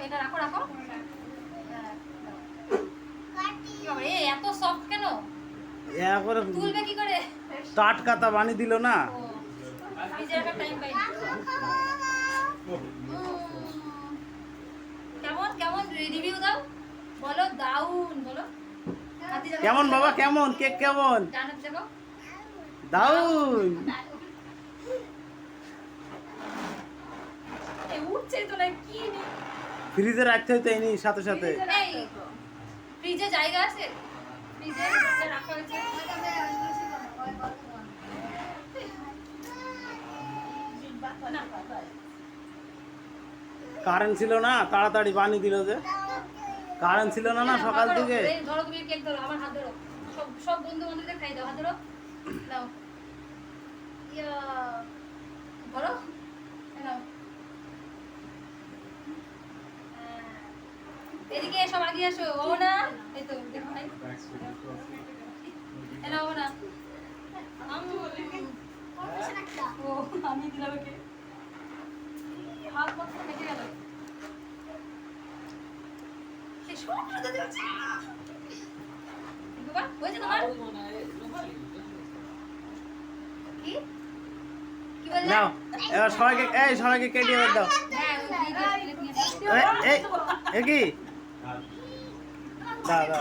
এটা রাখো রাখো। এত সফট কেন? করে তুলবে কি করে? টাটকাতা বানিয়ে দিল না। কেমন কেমন রিভিউ দাও, বলো দাউন বলো। কেমন বাবা, কেমন কেক কেমন? জানাতে দেখো দাউন। উঠছে তো না কি নি? ফ্রিজে রাখতে হইতো এনি সাথে সাথে। এই ফ্রিজে জায়গা আছে? ফ্রিজে রাখা হয়েছে। কারেন্ট ছিল না, তাড়াতাড়ি বানিয়ে দিল যে। কারেন্ট ছিল না সকাল থেকে। ধরো তুমি কেক ধরো, আমার হাত ধরো, সব সব বন্ধু বান্ধবদের খাই দাও, হাত ধরো নাও। ইয়া ধরো নাও। এদিকে সব আগে আসো। ও না, এই তো দেখো ভাই, এলা ও না। ও আমি দিলাম ওকে, হাত মত কেটে গেল। এই সব রোদে দিচ্ছে বাবা, হয়েছে তোমার কি কি বললে? নাও এবার সবাইকে, এই সবাইকে কেটে এবার দাও। হ্যাঁ এই এই কি দাও দাও।